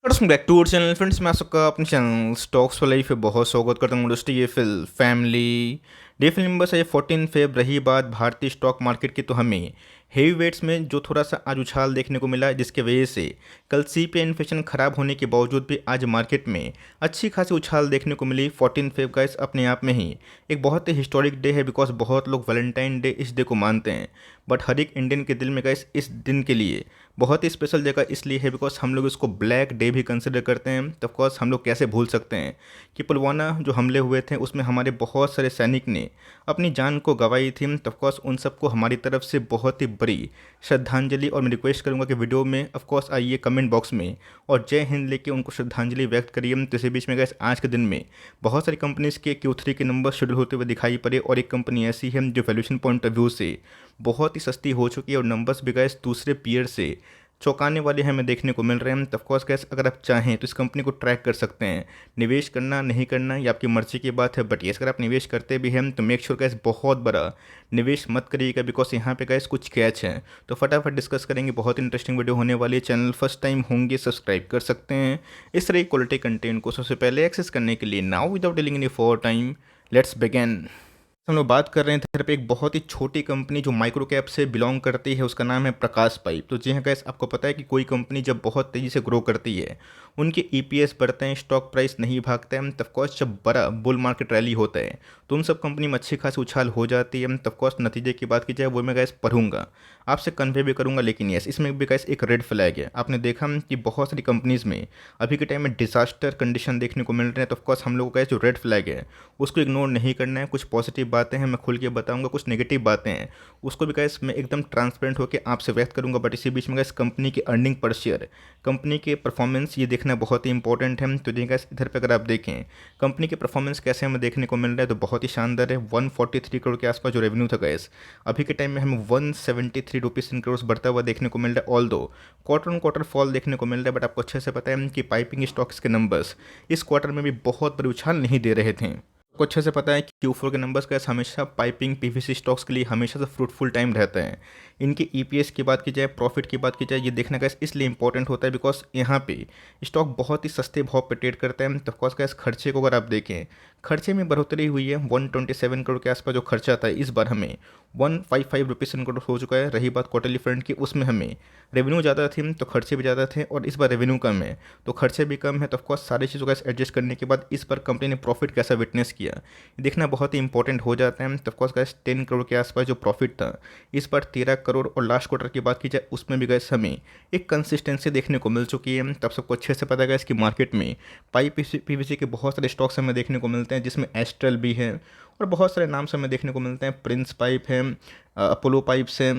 Welcome back to our channel friends. मैं आप सबका अपने चैनल स्टॉक्स फॉर लाइफ पे बहुत स्वागत करता हूँ दोस्तों। ये फिल फैमिली डे फिल्म नंबर है 14 फेब। रही बात भारतीय स्टॉक मार्केट की, तो हमें हेवी वेट्स में जो थोड़ा सा आज उछाल देखने को मिला है, जिसके वजह से कल सीपीआई इन्फ्लेशन खराब होने के बावजूद भी आज मार्केट में अच्छी खासी उछाल देखने को मिली। 14 फेब गाइस अपने आप में ही एक बहुत ही हिस्टोरिक डे है, बिकॉज बहुत लोग वैलेंटाइन डे इस डे को मानते हैं। बट हर एक इंडियन के दिल में गाइस इस दिन के लिए बहुत ही स्पेशल जगह इसलिए है बिकॉज हम लोग इसको ब्लैक डे भी कंसिडर करते हैं। तो ऑफकोर्स हम लोग कैसे भूल सकते हैं कि पुलवामा जो हमले हुए थे उसमें हमारे बहुत सारे सैनिक ने अपनी जान को गंवाई थी। तो ऑफकोर्स उन सबको हमारी तरफ से बहुत ही बड़ी श्रद्धांजलि। और मैं रिक्वेस्ट करूंगा कि वीडियो में ऑफकोर्स आइए कमेंट बॉक्स में और जय हिंद लेके उनको श्रद्धांजलि व्यक्त करिए। तो इसी बीच में गैस आज के दिन में बहुत सारी कंपनीज़ के Q3 के नंबर शेड्यूल होते हुए दिखाई पड़े, और एक कंपनी ऐसी है जो वैल्यूएशन पॉइंट ऑफ व्यू से बहुत ही सस्ती हो चुकी है और नंबर्स भी गैस दूसरे पीयर से चौंकाने वाले हमें देखने को मिल रहे हैं। तो ऑफकोर्स गैस अगर आप चाहें तो इस कंपनी को ट्रैक कर सकते हैं। निवेश करना नहीं करना ये आपकी मर्जी की बात है, बट ये अगर आप निवेश करते भी हैं तो मेक श्योर गैस बहुत बड़ा निवेश मत करिएगा, बिकॉज यहाँ पे गैस कुछ कैच है। तो फटाफट डिस्कस करेंगे, बहुत इंटरेस्टिंग वीडियो होने वाली है। चैनल फर्स्ट टाइम होंगे सब्सक्राइब कर सकते हैं इस तरह क्वालिटी कंटेंट को सबसे पहले एक्सेस करने के लिए। Now without dealing any for time let's begin. हम लोग बात कर रहे हैं इधर पे एक बहुत ही छोटी कंपनी जो माइक्रो कैप से बिलोंग करती है, उसका नाम है प्रकाश पाइप। तो जी हाँ गैस, आपको पता है कि कोई कंपनी जब बहुत तेज़ी से ग्रो करती है, उनके ईपीएस बढ़ते हैं, स्टॉक प्राइस नहीं भागता है, तब कोर्स जब बड़ा बुल मार्केट रैली होता है तो उन सब कंपनी में अच्छी खासी उछाल हो जाती है। तब कोर्स नतीजे की बात की जाए वो मैं गैस पढ़ूंगा, आपसे कन्वे भी करूंगा, लेकिन यस इसमें भी गैस एक रेड फ्लैग है। आपने देखा कि बहुत सारी कंपनीज़ में अभी के टाइम में डिजास्टर कंडीशन देखने को मिल रहे हैं। तो ऑफकोर्स हम लोगों का जो रेड फ्लैग है उसको इग्नोर नहीं करना है। कुछ पॉजिटिव बातें हैं मैं खुल के बताऊंगा, कुछ नेगेटिव बातें हैं उसको भी गैस मैं एकदम ट्रांसपेरेंट होकर आपसे व्यक्त करूंगा। बट इसी बीच में गैस कंपनी की अर्निंग पर शेयर, कंपनी के परफॉर्मेंस ये देखना बहुत ही इंपॉर्टेंट है। तो देखिए गैस इधर पे अगर आप देखें कंपनी के परफॉर्मेंस कैसे हमें देखने को मिल रहा है तो बहुत ही शानदार है। 143 करोड़ के आसपास जो रेवेन्यू था गैस, अभी के टाइम में हमें 173 रुपीज़ इन करोड़ बढ़ता हुआ देखने को मिल रहा है। ऑल दो क्वार्टर ऑन क्वार्टर फॉल देखने को मिल रहा है, बट आपको अच्छे से पता है कि पाइपिंग स्टॉक्स के नंबर्स इस क्वार्टर में भी बहुत बड़ी उछाल नहीं दे रहे थे। आपको अच्छे से पता है कि Q4 के नंबर्स का हमेशा पाइपिंग पीवीसी स्टॉक्स के लिए हमेशा से फ्रूटफुल टाइम रहता है। इनके ईपीएस की बात की जाए, प्रॉफिट की बात की जाए, ये देखना गैस इसलिए इंपॉर्टेंट होता है बिकॉज यहाँ पे स्टॉक बहुत ही सस्ते भाव पे ट्रेड करते हैं। तो ऑफकोर्स गैस खर्चे को अगर आप देखें, खर्चे में बढ़ोतरी हुई है। 127 करोड़ के आसपास जो खर्चा था इस बार हमें 155 रुपीज़ करोड़ हो चुका है। रही बात क्वार्टरली फ्रंट की, उसमें हमें रेवेन्यू ज़्यादा थी तो खर्चे भी ज़्यादा थे, और इस बार रेवेन्यू कम है तो खर्चे भी कम है। तो ऑफकोर्स सारी चीज़ों का एडजस्ट करने के बाद इस बार कंपनी ने प्रॉफिट कैसा विटनेस किया देखना बहुत ही इंपॉर्टेंट हो जाता है। तो ऑफकोर्स गैस 10 करोड़ के आसपास जो प्रॉफिट था इस बार 13 करोड़, और लास्ट क्वार्टर की बात की जाए उसमें भी गैस हमें एक कंसिस्टेंसी देखने को मिल चुकी है। तब सबको अच्छे से पता है गैस कि मार्केट में पाइप पीवीसी के बहुत सारे स्टॉक्स हमें देखने को मिलते हैं, जिसमें एस्ट्रल भी है और बहुत सारे नाम से हमें देखने को मिलते हैं। प्रिंस पाइप है, अपोलो पाइप्स है,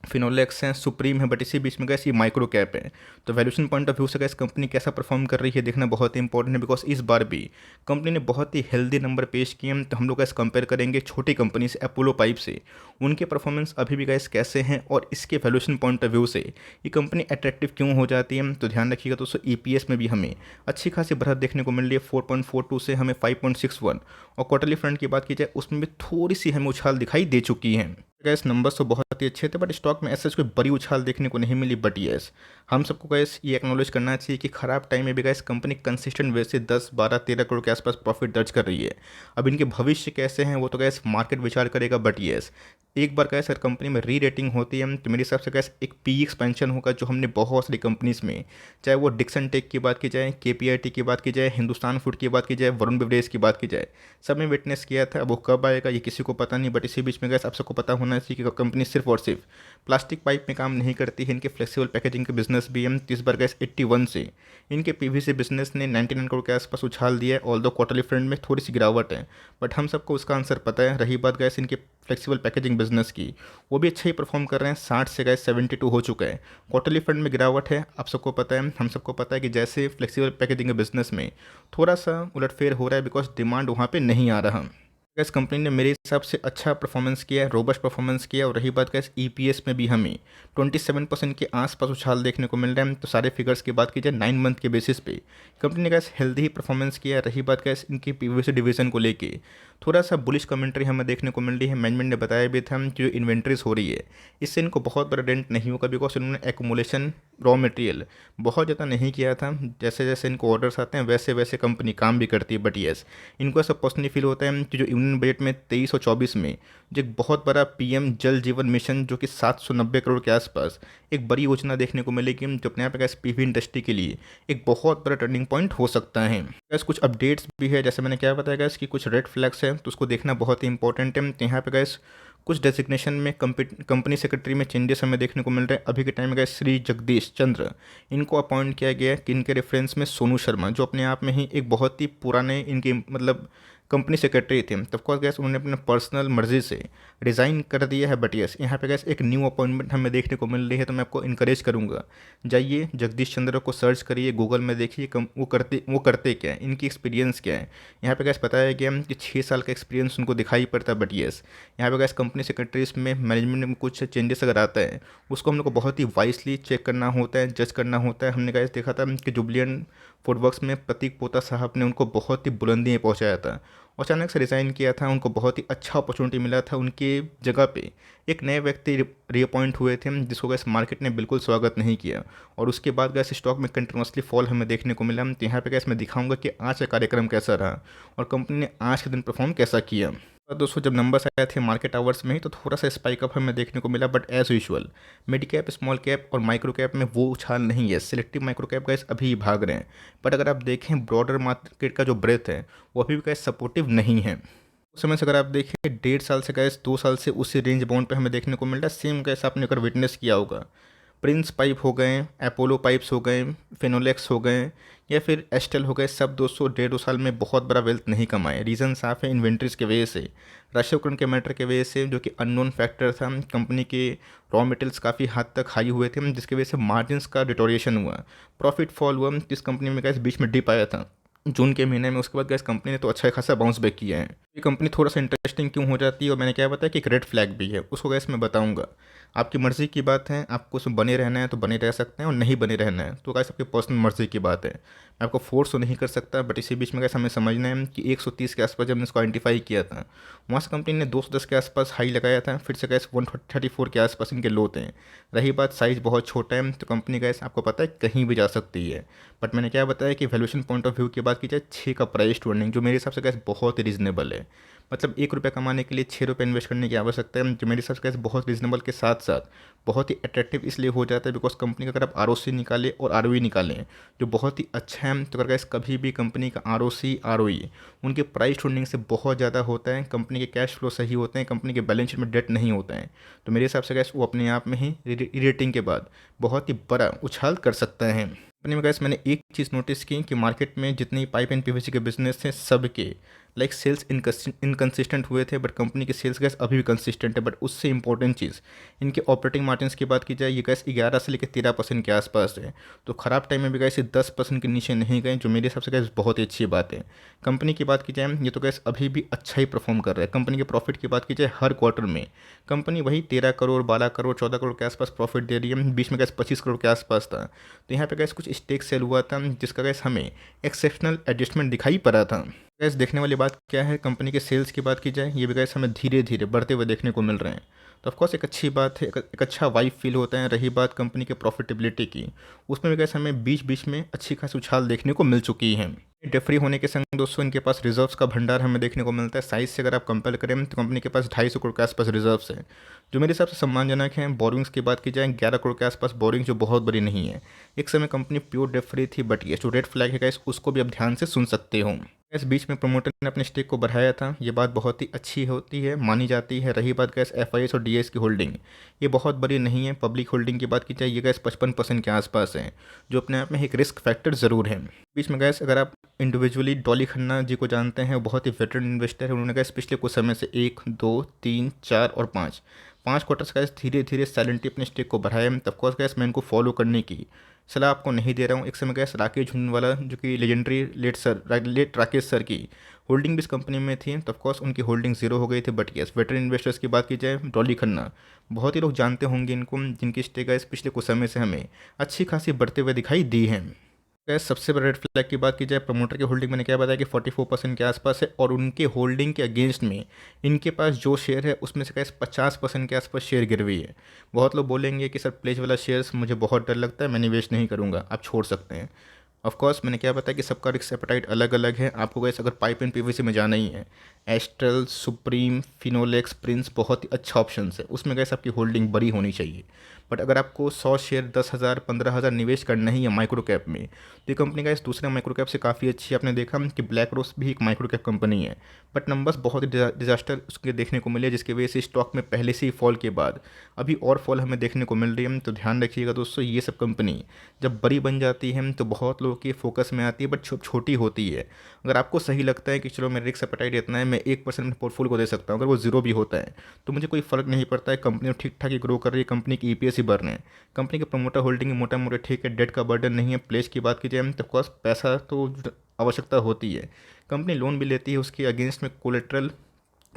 फिनोलेक्स हैं, सुप्रीम है, बट इसी बीच में गैस ये माइक्रो कैप है। तो वैल्यूशन पॉइंट ऑफ व्यू से गैस कंपनी कैसा परफॉर्म कर रही है देखना बहुत ही इंपॉर्टेंट है, बिकॉज इस बार भी कंपनी ने बहुत ही हेल्दी नंबर पेश किए हैं। तो हम लोग गैस कंपेयर करेंगे छोटी कंपनी से अपोलो पाइप से, उनके परफॉर्मेंस अभी भी गैस कैसे हैं और इसके वैल्यूशन पॉइंट ऑफ व्यू से ये कंपनी अट्रैक्टिव क्यों हो जाती है। तो ध्यान रखिएगा दोस्तों, ईपीएस में भी हमें अच्छी खासी बढ़त देखने को मिल रही है। 4.42 से हमें 5.61, और क्वार्टरली फ्रंट की बात की जाए उसमें भी थोड़ी सी हमें उछाल दिखाई दे चुकी है। गैस नंबर्स तो बहुत ही अच्छे थे, बट स्टॉक में ऐसा कोई बड़ी उछाल देखने को नहीं मिली। बट यस हम सबको गैस ये एक्नॉलेज करना चाहिए कि खराब टाइम में भी गैस कंपनी कंसिस्टेंट वे से 10 12 13 करोड़ के आसपास प्रॉफिट दर्ज कर रही है। अब इनके भविष्य कैसे हैं वो तो गैस मार्केट विचार करेगा। बट यस एक बार गैस अगर कंपनी में री रेटिंग होती है तो मेरे हिसाब से गैस एक पी एक्सपेंशन होगा, जो हमने बहुत सारी कंपनीज़ में, चाहे वो डिक्सन टेक की बात की जाए, केपीआईटी की बात की जाए, हिंदुस्तान फूड की बात की जाए, वरुण बेवरेज की बात की जाए, सब में विटनेस किया था। अब वो कब आएगा ये किसी को पता नहीं, बट इसी बीच में गैस आप सबको पता होना चाहिए कि कंपनी सिर्फ और सिर्फ प्लास्टिक पाइप में काम नहीं करती है, इनके फ्लेक्सिबल पैकेजिंग के बिजनेस भी है। इस बार गैस 81 से इनके पीवीसी बिजनेस ने 99 करोड़ के आसपास उछाल दिया है। ऑल दो क्वार्टरली फ्रंट में थोड़ी सी गिरावट है, बट हम सबको उसका आंसर पता है। रही बात गैस इनके फ्लेक्सिबल पैकेजिंग बिजनेस की, वो भी अच्छा ही परफॉर्म कर रहे हैं। 60 से गैस 72 हो चुका है। क्वार्टरली फ्रंट में गिरावट है, आप सबको पता है, हम सबको पता है कि जैसे फ्लेक्सिबल पैकेजिंग के बिजनेस में थोड़ा सा उलटफेर हो रहा है बिकॉज डिमांड वहाँ पे नहीं आ रहा। गैस कंपनी ने मेरे हिसाब से अच्छा परफॉर्मेंस किया है, रोबस्ट परफॉर्मेंस किया। और रही बात गैस ईपीएस में भी हमें 27% के आसपास उछाल देखने को मिल रहा है। तो सारे फिगर्स की बात की जाए 9 मंथ के बेसिस पे कंपनी ने गैस हेल्दी ही परफॉर्मेंस किया है। रही बात गैस इनकी पीवीसी डिवीजन को लेके थोड़ा सा बुलिश कमेंट्री हमें देखने को मिल रही है। मैनेजमेंट ने बताया भी था कि जो इन्वेंट्रीज हो रही है इससे इनको बहुत बड़ा डेंट नहीं होगा, बिकॉज इन्होंने एक्मुलेशन रॉ मटेरियल बहुत ज़्यादा नहीं किया था। जैसे जैसे इनको ऑर्डर्स आते हैं वैसे वैसे कंपनी काम भी करती है। बट येस, इनको ऐसा पर्सनली फील होता है कि जो यूनियन बजट में 23 और 24 में जो एक बहुत बड़ा पीएम जल जीवन मिशन जो कि 790 करोड़ के आसपास एक बड़ी योजना देखने को मिलेगी, जो अपने आप में पीवी इंडस्ट्री के लिए एक बहुत बड़ा टर्निंग पॉइंट हो सकता है। गैस कुछ अपडेट्स भी है, जैसे मैंने क्या बताया गैस कि कुछ रेड फ्लैग्स हैं तो उसको देखना बहुत ही इंपॉर्टेंट है। तो यहाँ पे गैस कुछ डेजिग्नेशन में कंपनी सेक्रेटरी में चेंजेस हमें देखने को मिल रहे हैं। अभी के टाइम में गैस श्री जगदीश चंद्र इनको अपॉइंट किया गया है, कि इनके रेफरेंस में सोनू शर्मा जो अपने आप में ही एक बहुत ही पुराने इनके मतलब कंपनी सेक्रेटरी थे, तब कोर्स गैस उन्होंने अपने पर्सनल मर्जी से रिज़ाइन कर दिया है। बट यस, यहाँ पे गैस एक न्यू अपॉइंटमेंट हमें देखने को मिल रही है। तो मैं आपको इनकरेज करूँगा, जाइए जगदीश चंद्र को सर्च करिए, गूगल में देखिए वो करते क्या है, इनकी एक्सपीरियंस क्या है। यहाँ पे गैस बताया गया कि 6 साल का एक्सपीरियंस उनको दिखाई पड़ता है। बट यस, यहाँ पे गैस कंपनी सेक्रेटरीज में मैनेजमेंट में कुछ चेंजेस अगर आता है उसको हम लोग को बहुत ही वाइसली चेक करना होता है, जज करना होता है। हमने गैस देखा था कि जुबलियन फूडवर्क्स में प्रतीक पोता साहब ने उनको बहुत ही बुलंदी में पहुँचाया था, अचानक से रिज़ाइन किया था, उनको बहुत ही अच्छा अपॉर्चुनिटी मिला था। उनके जगह पे एक नए व्यक्ति रीअपॉइंट हुए थे, जिसको गैस मार्केट ने बिल्कुल स्वागत नहीं किया, और उसके बाद गैस स्टॉक में कंटिन्यूसली फॉल हमें देखने को मिला। तो यहाँ पे गैस मैं दिखाऊंगा कि आज का कार्यक्रम कैसा रहा और कंपनी ने आज के दिन परफॉर्म कैसा किया। और दोस्तों जब नंबर्स आए थे मार्केट आवर्स में ही तो थोड़ा सा स्पाइक अप हमें देखने को मिला। But as usual mid cap, small cap और माइक्रो कैप में वो उछाल नहीं है। सिलेक्टिव माइक्रो कैप गैस अभी भाग रहे हैं, बट अगर आप देखें ब्रॉडर मार्केट का जो ब्रेथ है वो अभी भी गैस सपोर्टिव नहीं है। उस समय से अगर आप देखें 1.5 साल से गैस 2 साल से उसी रेंज बाउंड पे हमें देखने को मिल रहा है। सेम गैस आपने अगर विटनेस किया होगा, प्रिंस पाइप हो गए, अपोलो पाइप्स हो गए, फिनोलेक्स हो गए या फिर एस्टेल हो गए, सब 200-1.5 साल में बहुत बड़ा वेल्थ नहीं कमाए। रीज़न साफ है, इन्वेंट्रीज की वजह से, रशिया यूक्रेन के मैटर की वजह से, जो कि अननोन फैक्टर था। कंपनी के रॉ मटेरियल्स काफ़ी हद तक हाई हुए थे, जिसकी वजह से मार्जिन्स का डिटोरिएशन हुआ, प्रॉफिट फॉल हुआ। इस कंपनी में गैस बीच में डिप आया था जून के महीने में। उसके बाद गैस कंपनी ने तो अच्छा खासा बाउंस बैक किया है। ये कंपनी थोड़ा सा इंटरेस्टिंग क्यों हो जाती है, और मैंने क्या बताया कि एक रेड फ्लैग भी है, उसको गैस मैं बताऊंगा। आपकी मर्ज़ी की बात है, आपको उसमें बने रहना है तो बने रह सकते हैं, और नहीं बने रहना है तो गैस आपकी पर्सनल मर्ज़ी की बात है। मैं आपको फोर्स तो नहीं कर सकता। बट इसी बीच में गैस हमें समझना है कि 130 के आसपास जब हमने इसको आइडेंटिफाई किया था, वहाँ से कंपनी ने 210 के आसपास हाई लगाया था, फिर से गैस 134 के आसपास इनके लो थे। रही बात साइज़ बहुत छोटा है तो कंपनी गैस आपको पता है कहीं भी जा सकती है। बट मैंने क्या बताया कि वैल्यूएशन पॉइंट ऑफ व्यू की बात की जाए, 6 का प्राइस टू अर्निंग जो मेरे हिसाब से गैस बहुत ही रीजनेबल है। मतलब 1 रुपया कमाने के लिए 6 रुपये इन्वेस्ट करने की आवश्यकता है, जो मेरे हिसाब से गैस बहुत रीजनेबल के साथ साथ बहुत ही अट्रैक्टिव इसलिए हो जाता है बिकॉज कंपनी का अगर आप आरओसी निकालें और आरओई निकालें जो बहुत ही अच्छा है, तो अगर गैस कभी भी कंपनी का आरओसी आरओई उनके प्राइस टू अर्निंग से बहुत ज़्यादा होता है, कंपनी के कैश फ्लो सही होते हैं, कंपनी के बैलेंस शीट में डेट नहीं होता है, तो मेरे हिसाब से गैस वो अपने आप में ही रेटिंग के बाद बहुत ही बड़ा उछाल कर सकता है। कंपनी में गैस मैंने एक चीज़ नोटिस की कि मार्केट में जितनी पाइप एंड पीवीसी के बिजनेस थे सबके लाइक सेल्स इनकन्सिस्टेंट हुए थे, बट कंपनी की सेल्स गैस अभी भी कंसिस्टेंट है। बट उससे इंपॉर्टेंट चीज़ इनके ऑपरेटिंग मार्जिन्स की बात की जाए, ये गैस 11 से लेकर 13% के आसपास है, तो ख़राब टाइम में भी गैस 10% के नीचे नहीं गए, जो मेरे हिसाब से गैस बहुत ही अच्छी बात है। कंपनी की बात की जाए ये तो गैस अभी भी अच्छा ही परफॉर्म कर रहा है। कंपनी के प्रॉफिट की बात की जाए, हर क्वार्टर में कंपनी वही 13 करोड़ 12 करोड़ 14 करोड़ के आसपास प्रॉफिट दे रही है। बीच में गैस 25 करोड़ के आसपास था, तो यहाँ पे गैस कुछ स्टेक सेल हुआ था जिसका गैस हमें एक्सेप्शनल एडजस्टमेंट दिखाई पड़ा था। गैस देखने वाली बात क्या है, कंपनी के सेल्स की बात की जाए ये भी गैस हमें धीरे धीरे बढ़ते हुए देखने को मिल रहे हैं, तो ऑफकोर्स एक अच्छी बात है, एक अच्छा वाइब फील होता है। रही बात कंपनी के प्रॉफिटेबिलिटी की, उसमें भी गैस हमें बीच बीच में अच्छी खासी उछाल देखने को मिल चुकी है। डेट फ्री होने के संग दोस्तों इनके पास रिजर्व्स का भंडार हमें देखने को मिलता है। साइज से अगर आप कंपेयर करें तो कंपनी के पास 250 करोड़ के आसपास रिजर्व्स है, जो मेरे हिसाब से सम्मानजनक है। बोरिंग्स की बात की जाए 11 करोड़ के आसपास बोरिंग, जो बहुत बड़ी नहीं है। एक समय कंपनी प्योर डेट फ्री थी, बट ये जो रेड फ्लैग है गैस उसको भी आप ध्यान से सुन सकते हो। इस बीच में प्रमोटर ने अपने स्टेक को बढ़ाया था, ये बात बहुत ही अच्छी होती है, मानी जाती है। रही बात गैस एफआईएस और डीएस की होल्डिंग, ये बहुत बड़ी नहीं है। पब्लिक होल्डिंग की बात की जाए ये गैस 55% के आसपास है, जो अपने आप में एक रिस्क फैक्टर ज़रूर है। बीच में गैस अगर आप इंडिविजुअली डॉली खन्ना जी को जानते हैं, वो बहुत ही वेटरन इन्वेस्टर है। उन्होंने गैस पिछले कुछ समय से 1 2 3 4 और 5 क्वार्टर्स गैस धीरे धीरे साइलेंटली अपने स्टेक को बढ़ाया। तब कोर्स गैस मैं इनको फॉलो करने की सलाह आपको नहीं दे रहा हूँ। एक समय गैस राकेश झुनवाला जो कि लेजेंडरी लेट राकेश सर की होल्डिंग भी इस कंपनी में थी, तो ऑफकोर्स उनकी होल्डिंग जीरो हो गई थी। बट यस, वेटरन इन्वेस्टर्स की बात की जाए डॉली खन्ना, बहुत ही लोग जानते होंगे इनको, जिनकी स्टेक गैस पिछले कुछ समय से हमें अच्छी खासी बढ़ते हुए दिखाई दी है। गैस सबसे बड़ा रेड फ्लैग की बात की जाए, प्रमोटर की होल्डिंग मैंने क्या बताया कि 44% के आसपास है, और उनके होल्डिंग के अगेंस्ट में इनके पास जो शेयर है उसमें से गैस 50% के आसपास शेयर गिरवी है। बहुत लोग बोलेंगे कि सर प्लेज वाला शेयर्स मुझे बहुत डर लगता है, मैं निवेश नहीं करूँगा, आप छोड़ सकते हैं। ऑफ कोर्स मैंने क्या बताया कि सबका रिस्क एपेटाइट अलग अलग है। आपको गैस अगर पाइप एंड पीवीसी में जाना ही है, एस्ट्रल, सुप्रीम, फिनोलेक्स, प्रिंस बहुत ही अच्छा ऑप्शन है, उसमें गैस आपकी होल्डिंग बड़ी होनी चाहिए। बट अगर आपको 100 शेयर 10,000 15,000 निवेश करना ही है माइक्रो कैप में, तो ये कंपनी का इस दूसरे माइक्रो कैप से काफ़ी अच्छी है। आपने देखा कि ब्लैक रोज भी एक माइक्रो कैप कंपनी है, बट नंबर्स बहुत ही डिजास्टर उसके देखने को मिले, जिसकी वजह से स्टॉक में पहले से ही फॉल के बाद अभी और फॉल हमें देखने को मिल रही है। तो ध्यान रखिएगा दोस्तों, ये सब कंपनी जब बड़ी बन जाती है तो बहुत लोगों के फोकस में आती है, बट छोटी होती है। अगर आपको सही लगता है कि चलो मेरा रिस्क एपेटाइट इतना है, मैं 1% अपने पोर्टफोलियो को दे सकता हूँ, अगर वो जीरो भी होता है तो मुझे कोई फ़र्क नहीं पड़ता है, कंपनी ठीक ठाक ही ग्रो कर रही है, कंपनी की ईपीएस ही बढ़ रहे हैं, कंपनी के प्रमोटर होल्डिंग मोटा मोटा ठीक है, डेट का बर्डन नहीं है। प्लेस की बात की जाए तो ऑफकोर्स पैसा तो आवश्यकता होती है, कंपनी लोन भी लेती है, उसके अगेंस्ट में कोलेट्रल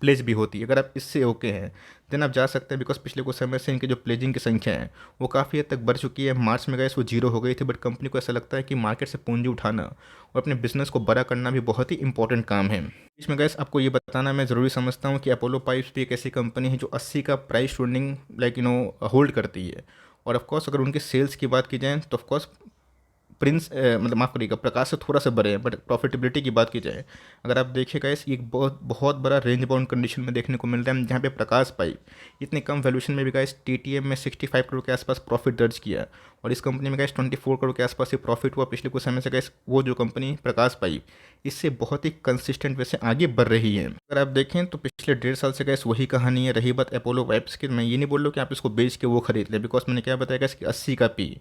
प्लेज भी होती है। अगर आप इससे ओके हैं देन आप जा सकते हैं, बिकॉज पिछले कुछ समय से इनकी जो प्लेजिंग की संख्या है वो काफ़ी हद तक बढ़ चुकी है। मार्च में गए वो जीरो हो गई थी, बट कंपनी को ऐसा लगता है कि मार्केट से पूंजी उठाना और अपने बिजनेस को बड़ा करना भी बहुत ही इंपॉर्टेंट काम है। इसमें गैस आपको ये बताना मैं ज़रूरी समझता हूँ कि अपोलो पाइप्स भी एक ऐसी कंपनी है जो 80 का प्राइस होल्डिंग होल्ड करती है। और ऑफकोर्स अगर उनके सेल्स की बात की जाए तो ऑफकोर्स प्रिंस मतलब माफ़ करिएगा, प्रकाश से थोड़ा सा बड़े हैं, बट प्रॉफिटेबिलिटी की बात की जाए, अगर आप देखिएगा इस एक बहुत बहुत बड़ा रेंज बाउंड कंडीशन में देखने को मिल रहा है, जहाँ पे प्रकाश पाइप इतने कम वैल्यूशन में भी गाइस टीटीएम में 65 करोड़ के आसपास प्रॉफिट दर्ज किया, और इस कंपनी में गाइस 24 करोड़ के आसपास ही प्रॉफिट हुआ पिछले कुछ समय से। गाइस वो जो कंपनी प्रकाश पाइप इससे बहुत ही कंसिस्टेंट वैसे आगे बढ़ रही है। अगर आप देखें तो पिछले 1.5 साल से गैस वही कहानी है। रही बात अपोलो पाइप्स की, मैं ये नहीं बोल रहा हूँ कि आप इसको बेच के वो खरीद लें, बिकॉज मैंने क्या बताया गैस कि 80 का पी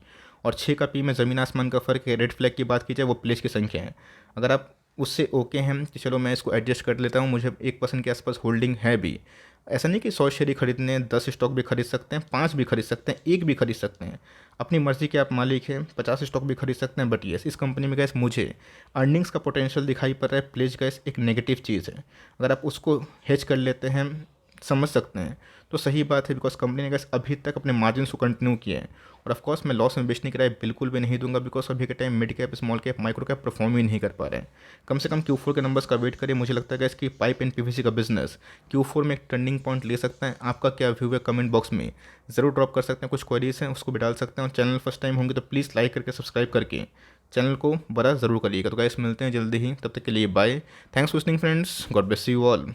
और 6 का पी में ज़मीन आसमान का फ़र्क है। रेड फ्लैग की बात की जाए वो प्लेस की संख्या है, अगर आप उससे ओके हैं कि चलो मैं इसको एडजस्ट कर लेता हूँ, मुझे 1% के आसपास होल्डिंग है भी, ऐसा नहीं कि 100 शेयर ही खरीदने हैं, 10 स्टॉक भी खरीद सकते हैं, 5 भी खरीद सकते हैं, 1 भी खरीद सकते हैं, अपनी मर्जी के आप मालिक हैं, 50 स्टॉक भी खरीद सकते हैं। बट येस, इस कंपनी में गैस मुझे अर्निंग्स का पोटेंशियल दिखाई पड़ रहा है। प्लेज गैस एक नेगेटिव चीज़ है, अगर आप उसको हेज कर लेते हैं, समझ सकते हैं, तो सही बात है, बिकॉज कंपनी ने गैस अभी तक अपने मार्जिन को कंटिन्यू किए हैं। और ऑफ कोर्स मैं लॉस में बेचने की राय बिल्कुल भी नहीं दूंगा, बिकॉज अभी के time mid cap, small cap, micro cap perform ही नहीं कर पा रहे हैं। कम से कम Q4 के नंबर्स का वेट करिए, मुझे लगता है कि इसकी पाइप एंड पीवीसी का बिजनेस Q4 में एक टर्निंग पॉइंट ले सकता है। आपका क्या व्यू है कमेंट बॉक्स में ज़रूर ड्रॉप कर सकते हैं, कुछ क्वेरीज हैं उसको भी डाल सकते हैं, और चैनल फर्स्ट टाइम होंगे तो प्लीज़ लाइक करके सब्सक्राइब करके चैनल को बड़ा ज़रूर करिएगा। तो गाइस मिलते हैं जल्दी ही, तब तक के लिए bye, thanks for listening friends, God bless you all.